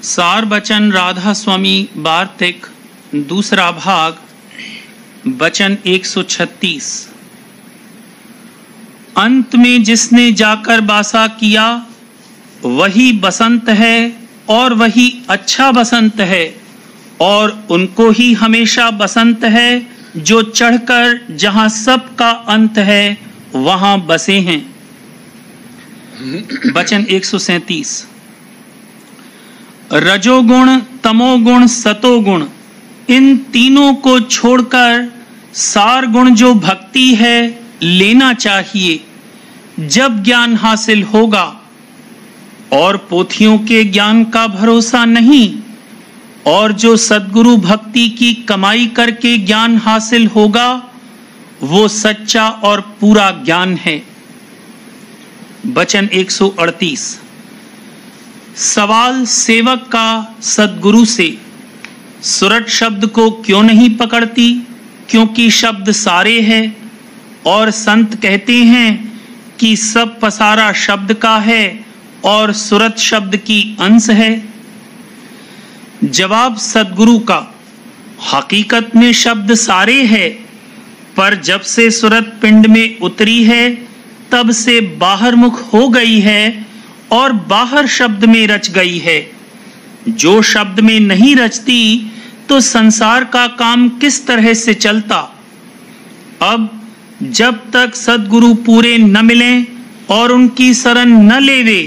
सार बचन राधा स्वामी वार्तिक दूसरा भाग वचन 136। अंत में जिसने जाकर वासा किया वही बसंत है और वही अच्छा बसंत है, और उनको ही हमेशा बसंत है जो चढ़कर जहां सब का अंत है वहां बसे हैं। वचन 137। रजोगुण, तमोगुण, सतोगुण, इन तीनों को छोड़कर सार गुण जो भक्ति है लेना चाहिए, जब ज्ञान हासिल होगा। और पोथियों के ज्ञान का भरोसा नहीं, और जो सद्गुरु भक्ति की कमाई करके ज्ञान हासिल होगा वो सच्चा और पूरा ज्ञान है। वचन 138। सवाल सेवक का सद्गुरु से, सुरट शब्द को क्यों नहीं पकड़ती? क्योंकि शब्द सारे है, और संत कहते हैं कि सब पसारा शब्द का है और सुरत शब्द की अंश है। जवाब सद्गुरु का, हकीकत में शब्द सारे है, पर जब से सुरत पिंड में उतरी है तब से बाहर मुख हो गई है और बाहर शब्द में रच गई है। जो शब्द में नहीं रचती तो संसार का काम किस तरह से चलता? अब जब तक सद्गुरु पूरे न मिलें और उनकी शरण न लेवे,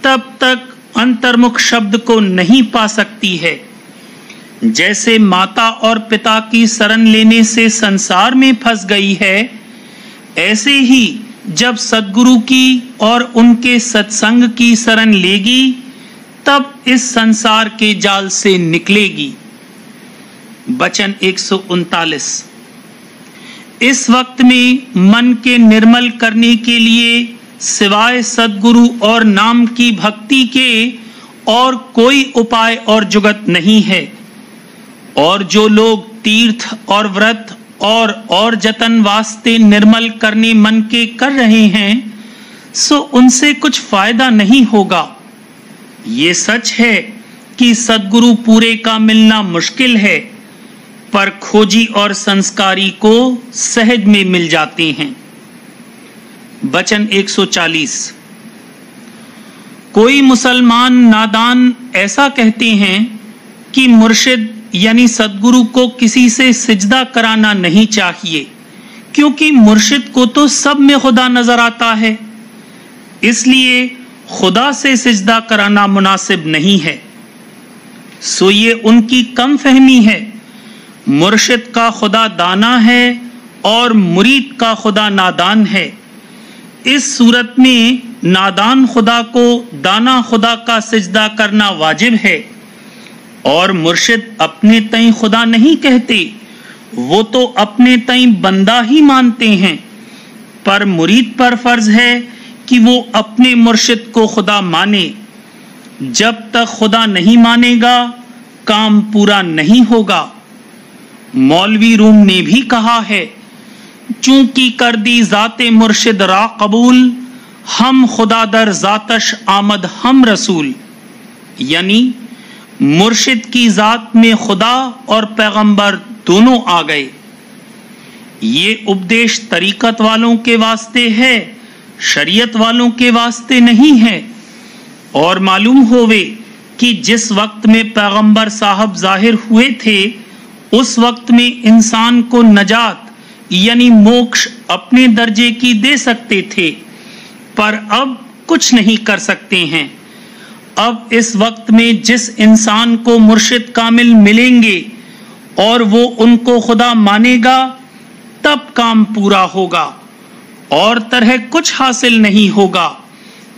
तब तक अंतर्मुख शब्द को नहीं पा सकती है। जैसे माता और पिता की शरण लेने से संसार में फंस गई है, ऐसे ही जब सद्गुरु की और उनके सत्संग की शरण लेगी तब इस संसार के जाल से निकलेगी। वचन 139। इस वक्त में मन के निर्मल करने के लिए सिवाय सद्गुरु और नाम की भक्ति के और कोई उपाय और जुगत नहीं है। और जो लोग तीर्थ और व्रत और जतन वास्ते निर्मल करने मन के कर रहे हैं, सो उनसे कुछ फायदा नहीं होगा। ये सच है कि सद्गुरु पूरे का मिलना मुश्किल है, पर खोजी और संस्कारी को सहज में मिल जाते हैं। वचन 140। कोई मुसलमान नादान ऐसा कहते हैं कि मुर्शिद यानी सद्गुरु को किसी से सिजदा कराना नहीं चाहिए, क्योंकि मुर्शिद को तो सब में खुदा नजर आता है, इसलिए खुदा से सिजदा कराना मुनासिब नहीं है। सो ये उनकी कम फहमी है। मुर्शिद का खुदा दाना है और मुरीद का खुदा नादान है। इस सूरत में नादान खुदा को दाना खुदा का सिजदा करना वाजिब है। और मुर्शिद अपने तई खुदा नहीं कहते, वो तो अपने तई बंदा ही मानते हैं। पर मुरीद पर फर्ज है कि वो अपने मुर्शिद को खुदा माने। जब तक खुदा नहीं मानेगा काम पूरा नहीं होगा। मौलवी रूम ने भी कहा है, चूंकि कर दी जाते मुर्शिद रा कबूल, हम खुदा दर जातश आमद हम रसूल। यानी मुर्शिद की जात में खुदा और पैगंबर दोनों आ गए। ये उपदेश तरीकत वालों के वास्ते है, शरीयत वालों के वास्ते नहीं है। और मालूम होवे कि जिस वक्त में पैगंबर साहब जाहिर हुए थे, उस वक्त में इंसान को नजात यानी मोक्ष अपने दर्जे की दे सकते थे, पर अब कुछ नहीं कर सकते हैं। अब इस वक्त में जिस इंसान को मुर्शिद कामिल मिलेंगे और वो उनको खुदा मानेगा, तब काम पूरा होगा, और तरह कुछ हासिल नहीं होगा।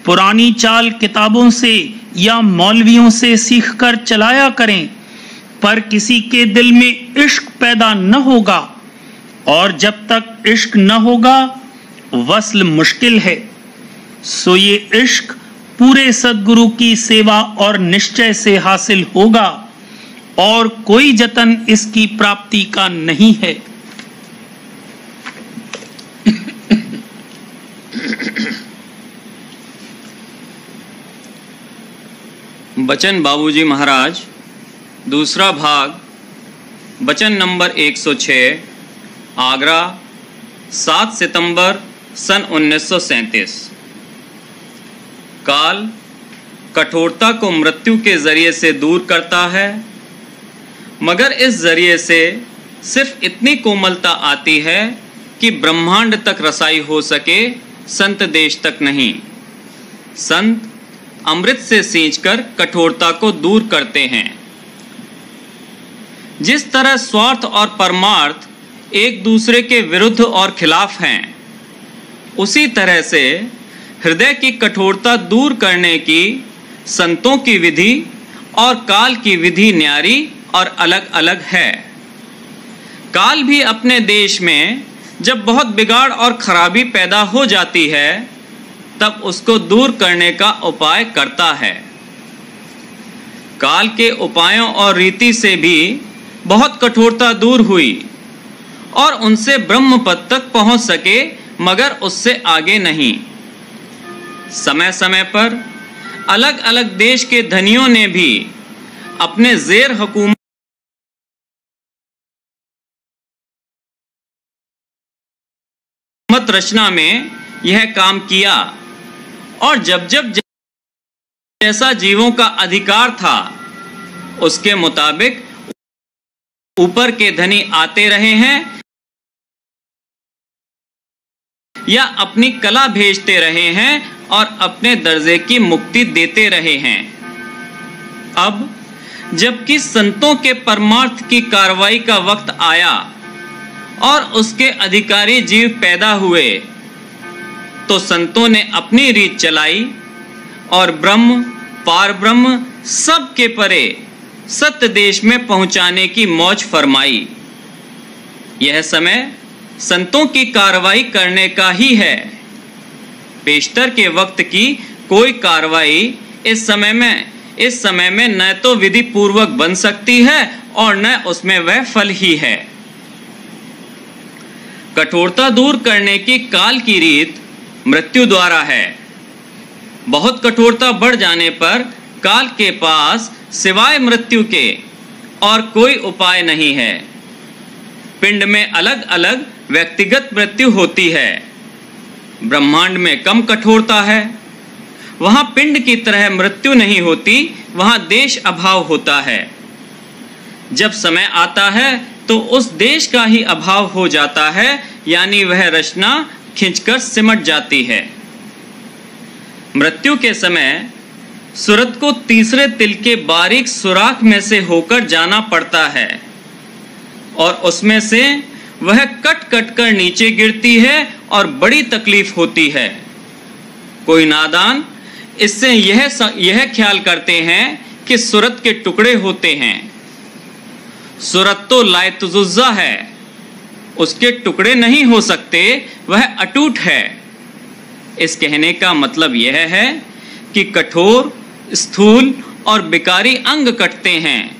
पुरानी चाल किताबों से या मौलवियों से सीखकर चलाया करें, पर किसी के दिल में इश्क पैदा न होगा, और जब तक इश्क न होगा वस्ल मुश्किल है। सो ये इश्क पूरे सद्गुरु की सेवा और निश्चय से हासिल होगा, और कोई जतन इसकी प्राप्ति का नहीं है। बचन बाबूजी महाराज, दूसरा भाग, बचन नंबर 106, आगरा, 7 सितंबर सन 1937। काल कठोरता को मृत्यु के जरिए से दूर करता है, मगर इस जरिए से सिर्फ इतनी कोमलता आती है कि ब्रह्मांड तक रसाई हो सके, संत देश तक नहीं। संत अमृत से सींचकर कठोरता को दूर करते हैं। जिस तरह स्वार्थ और परमार्थ एक दूसरे के विरुद्ध और खिलाफ हैं, उसी तरह से हृदय की कठोरता दूर करने की संतों की विधि और काल की विधि न्यारी और अलग अलग है। काल भी अपने देश में जब बहुत बिगाड़ और खराबी पैदा हो जाती है, तब उसको दूर करने का उपाय करता है। काल के उपायों और रीति से भी बहुत कठोरता दूर हुई और उनसे ब्रह्म पद तक पहुंच सके, मगर उससे आगे नहीं। समय समय पर अलग अलग देश के धनियों ने भी अपने जेर हुकूमत रचना में यह काम किया, और जब जब जैसा जीवों का अधिकार था, उसके मुताबिक ऊपर के धनी आते रहे हैं या अपनी कला भेजते रहे हैं और अपने दर्जे की मुक्ति देते रहे हैं। अब जबकि संतों के परमार्थ की कार्रवाई का वक्त आया और उसके अधिकारी जीव पैदा हुए, तो संतों ने अपनी रीत चलाई और ब्रह्म पार ब्रह्म सब के परे सत्य देश में पहुंचाने की मौज फरमाई। यह समय संतों की कार्रवाई करने का ही है। पेशतर के वक्त की कोई कार्रवाई इस समय में न तो विधि पूर्वक बन सकती है और न उसमें वह फल ही है। कठोरता दूर करने की काल की रीत मृत्यु द्वारा है। बहुत कठोरता बढ़ जाने पर काल के पास सिवाय मृत्यु के और कोई उपाय नहीं है। पिंड में अलग अलग व्यक्तिगत मृत्यु होती है। ब्रह्मांड में कम कठोरता है। वहां पिंड की तरह मृत्यु नहीं होती, वहां देश अभाव होता है। जब समय आता है तो उस देश का ही अभाव हो जाता है, यानी वह रचना खिंचकर सिमट जाती है। मृत्यु के समय सूरत को तीसरे तिल के बारीक सुराख में से होकर जाना पड़ता है और उसमें से वह कट कट कर नीचे गिरती है और बड़ी तकलीफ होती है। कोई नादान इससे यह ख्याल करते हैं कि सूरत के टुकड़े होते हैं। सूरत तो लायतजुज़्ज़ा है, उसके टुकड़े नहीं हो सकते, वह अटूट है। इस कहने का मतलब यह है कि कठोर, स्थूल और बिकारी अंग कटते हैं,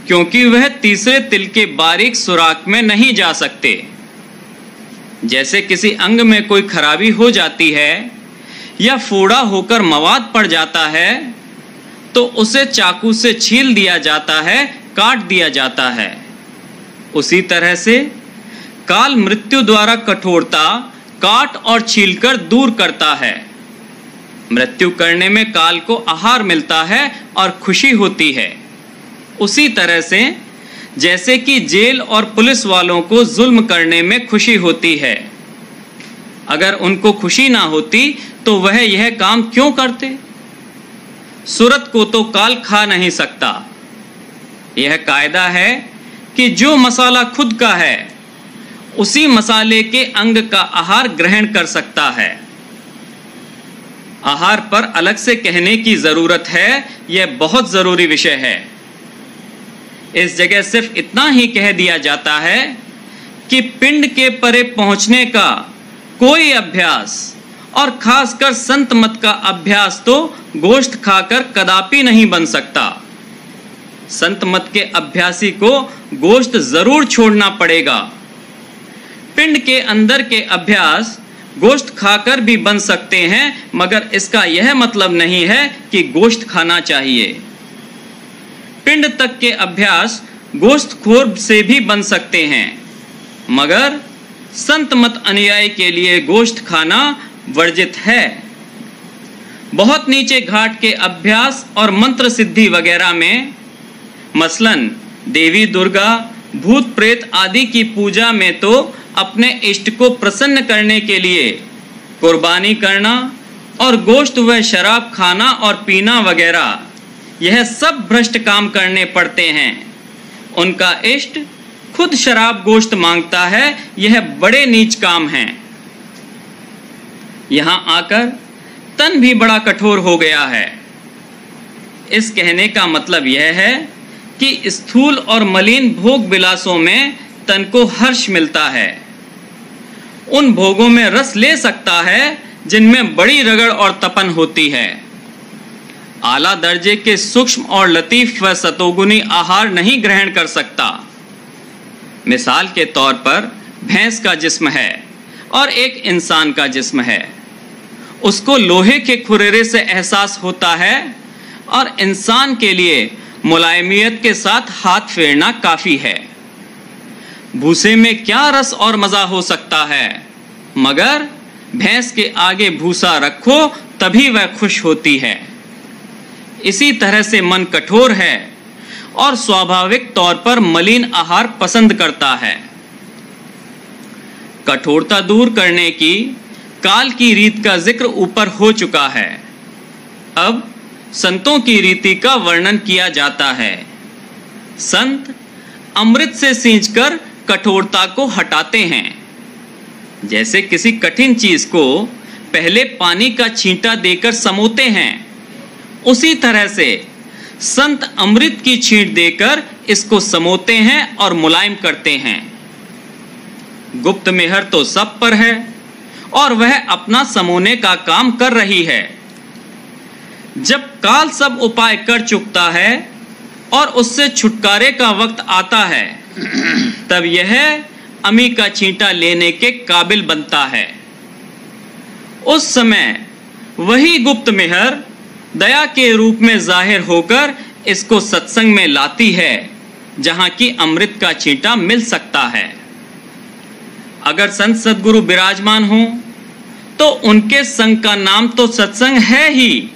क्योंकि वह तीसरे तिल के बारीक सुराख में नहीं जा सकते। जैसे किसी अंग में कोई खराबी हो जाती है या फोड़ा होकर मवाद पड़ जाता है, तो उसे चाकू से छील दिया जाता है, काट दिया जाता है। उसी तरह से काल मृत्यु द्वारा कठोरता काट और छीलकर दूर करता है। मृत्यु करने में काल को आहार मिलता है और खुशी होती है। उसी तरह से जैसे कि जेल और पुलिस वालों को जुल्म करने में खुशी होती है। अगर उनको खुशी ना होती तो वह यह काम क्यों करते? सूरत को तो काल खा नहीं सकता। यह कायदा है कि जो मसाला खुद का है, उसी मसाले के अंग का आहार ग्रहण कर सकता है। आहार पर अलग से कहने की जरूरत है, यह बहुत जरूरी विषय है। इस जगह सिर्फ इतना ही कह दिया जाता है कि पिंड के परे पहुंचने का कोई अभ्यास, और खासकर संत मत का अभ्यास, तो गोश्त खाकर कदापि नहीं बन सकता। संत मत के अभ्यासी को गोश्त जरूर छोड़ना पड़ेगा। पिंड के अंदर के अभ्यास गोश्त खाकर भी बन सकते हैं, मगर इसका यह मतलब नहीं है कि गोश्त खाना चाहिए। पिंड तक के अभ्यास गोश्तखोर से भी बन सकते हैं, मगर संत मत अनुयायी के लिए गोश्त खाना वर्जित है। बहुत नीचे घाट के अभ्यास और मंत्र सिद्धि वगैरह में, मसलन देवी दुर्गा, भूत प्रेत आदि की पूजा में तो अपने इष्ट को प्रसन्न करने के लिए कुर्बानी करना और गोश्त व शराब खाना और पीना वगैरह, यह सब भ्रष्ट काम करने पड़ते हैं। उनका इष्ट खुद शराब गोश्त मांगता है, यह बड़े नीच काम हैं। यहां आकर तन भी बड़ा कठोर हो गया है। इस कहने का मतलब यह है कि स्थूल और मलिन भोग विलासों में तन को हर्ष मिलता है। उन भोगों में रस ले सकता है जिनमें बड़ी रगड़ और तपन होती है। आला दर्जे के सूक्ष्म और लतीफ व सतोगुनी आहार नहीं ग्रहण कर सकता। मिसाल के तौर पर भैंस का जिस्म है और एक इंसान का जिस्म है। उसको लोहे के खुरेरे से एहसास होता है और इंसान के लिए मुलायमियत के साथ हाथ फेरना काफी है। भूसे में क्या रस और मजा हो सकता है, मगर भैंस के आगे भूसा रखो तभी वह खुश होती है। इसी तरह से मन कठोर है और स्वाभाविक तौर पर मलिन आहार पसंद करता है। कठोरता दूर करने की काल की रीत का जिक्र ऊपर हो चुका है। अब संतों की रीति का वर्णन किया जाता है। संत अमृत से सींचकर कठोरता को हटाते हैं। जैसे किसी कठिन चीज को पहले पानी का छींटा देकर समोते हैं, उसी तरह से संत अमृत की छींट देकर इसको समोते हैं और मुलायम करते हैं। गुप्त मेहर तो सब पर है और वह अपना समोने का काम कर रही है। जब काल सब उपाय कर चुकता है और उससे छुटकारे का वक्त आता है, तब यह अमी का छींटा लेने के काबिल बनता है। उस समय वही गुप्त मेहर दया के रूप में जाहिर होकर इसको सत्संग में लाती है, जहां की अमृत का छींटा मिल सकता है। अगर संत सद्गुरु विराजमान हो तो उनके संग का नाम तो सत्संग है ही,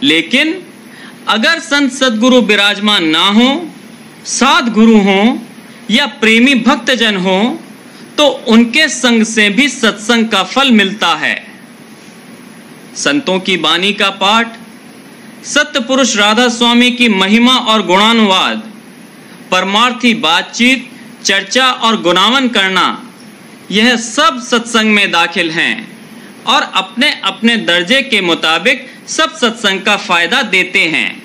लेकिन अगर संत सद्गुरु विराजमान ना हो, साध गुरु हो या प्रेमी भक्तजन हो, तो उनके संग से भी सत्संग का फल मिलता है। संतों की बानी का पाठ, सत्य पुरुष राधा स्वामी की महिमा और गुणानुवाद, परमार्थी बातचीत, चर्चा और गुणावन करना, यह सब सत्संग में दाखिल हैं और अपने अपने दर्जे के मुताबिक सब सत्संग का फायदा देते हैं।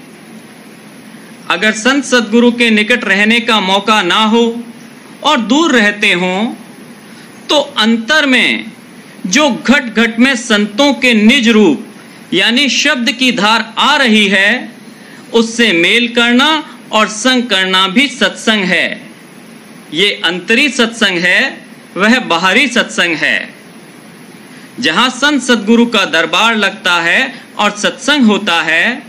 अगर संत सद्गुरु के निकट रहने का मौका ना हो और दूर रहते हों, तो अंतर में जो घट घट में संतों के निज रूप यानी शब्द की धार आ रही है, उससे मेल करना और संग करना भी सत्संग है। ये अंतरी सत्संग है, वह बाहरी सत्संग है। जहां संत सद्गुरु का दरबार लगता है और सत्संग होता है,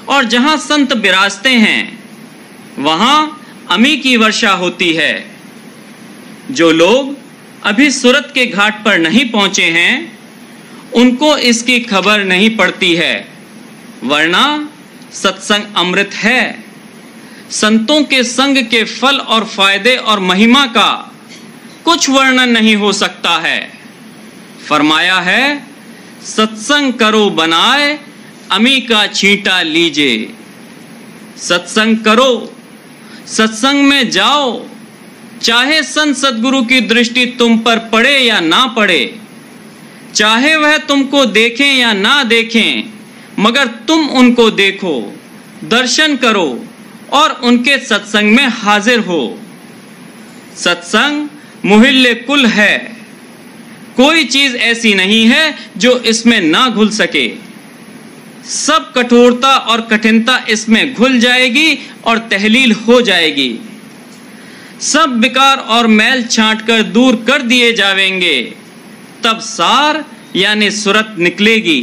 और जहां संत विराजते हैं, वहां अमी की वर्षा होती है। जो लोग अभी सूरत के घाट पर नहीं पहुंचे हैं, उनको इसकी खबर नहीं पड़ती है, वरना सत्संग अमृत है। संतों के संग के फल और फायदे और महिमा का कुछ वर्णन नहीं हो सकता है। फरमाया है, सत्संग करो बनाए, अमी का छींटा लीजे। सत्संग करो, सत्संग में जाओ, चाहे संत सद्गुरु की दृष्टि तुम पर पड़े या ना पड़े, चाहे वह तुमको देखें या ना देखें, मगर तुम उनको देखो, दर्शन करो और उनके सत्संग में हाजिर हो। सत्संग मुहिल्ले कुल है, कोई चीज ऐसी नहीं है जो इसमें ना घुल सके। सब कठोरता और कठिनता इसमें घुल जाएगी और तहलील हो जाएगी। सब विकार और मैल छांटकर दूर कर दिए जावेंगे, तब सार यानी सुरत निकलेगी।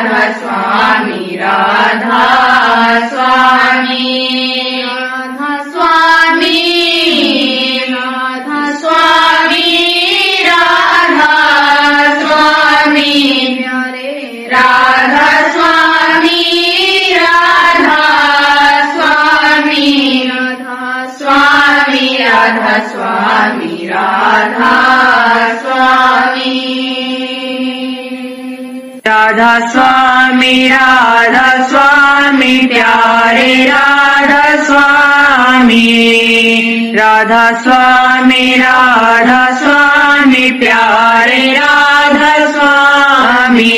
राधा स्वामी राधा स्वामी राधा स्वामी राधा स्वामी राधा स्वामी प्यारे राधा स्वामी राधा स्वामी राधा स्वामी राधा स्वामी राधा स्वामी राधा स्वामी राधा स्वामी प्यारे राधा स्वामी राधा स्वामी राधा स्वामी प्यारे राधा स्वामी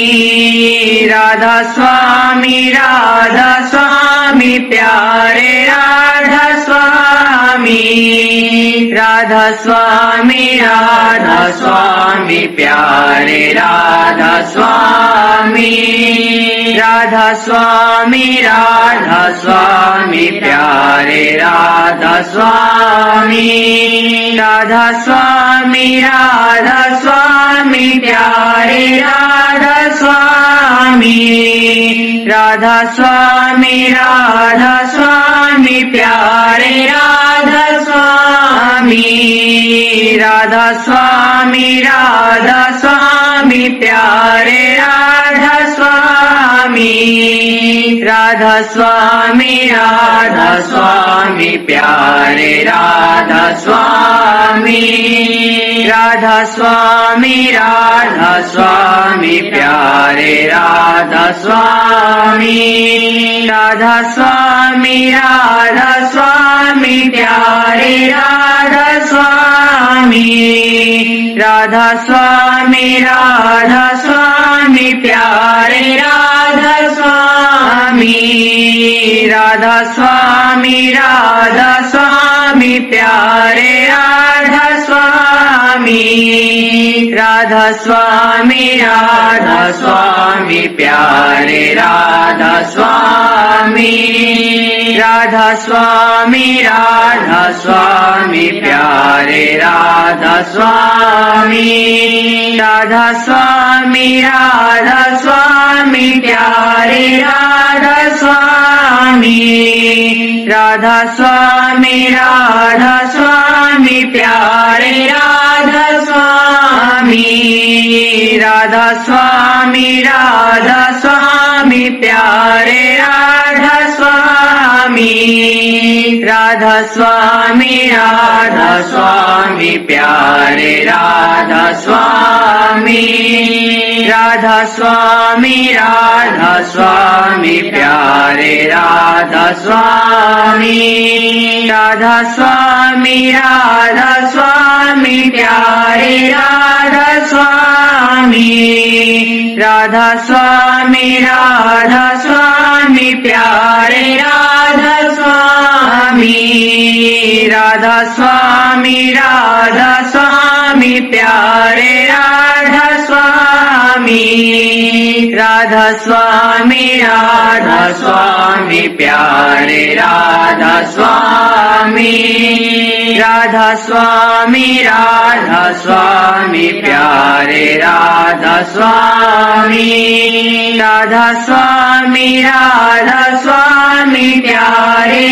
राधा स्वामी राधा स्वामी प्यारे राधा स्वामी राधा स्वामी राधा स्वामी प्यारे राधा स्वामी राधा स्वामी राधा स्वामी प्यारे राधा स्वामी राधा स्वामी राधा स्वामी प्यारे राधा स्वामी राधा स्वामी राधा स्वामी प्यारे राधा स्वामी राधा स्वामी राधा स्वामी प्यारे राधा स्वामी राधा स्वामी राधा स्वामी प्यारे राधा स्वामी राधा स्वामी राधा स्वामी प्यारे राधा स्वामी राधा स्वामी राधा स्वामी प्यारे राधा स्वामी राधा स्वामी राधा स्वामी प्यारे राधा स्वामी राधा स्वामी राधा स्वामी प्यारे राधा स्वामी राधा स्वामी राधा स्वामी प्यारे राधा स्वामी राधा स्वामी राधा स्वामी प्यारे राधा स्वामी राधा स्वामी राधा स्वामी प्यारे राधा स्वामी राधा स्वामी राधा स्वामी प्यारे राधा स्वामी राधा स्वामी राधा स्वामी प्यारे राधा स्वामी राधा स्वामी राधा स्वामी प्यारे राधा स्वामी राधा स्वामी राधा स्वामी प्यारे राधा स्वामी राधा स्वामी राधा स्वामी प्यारे राधा स्वामी राधा स्वामी राधा स्वामी प्यारे राधा स्वामी राधा स्वामी राधा स्वामी प्यारे राधा स्वामी राधा स्वामी राधा स्वामी प्यारे राधा स्वामी राधा स्वामी राधा स्वामी प्यारे राधा स्वामी राधा स्वामी राधा स्वामी प्यारे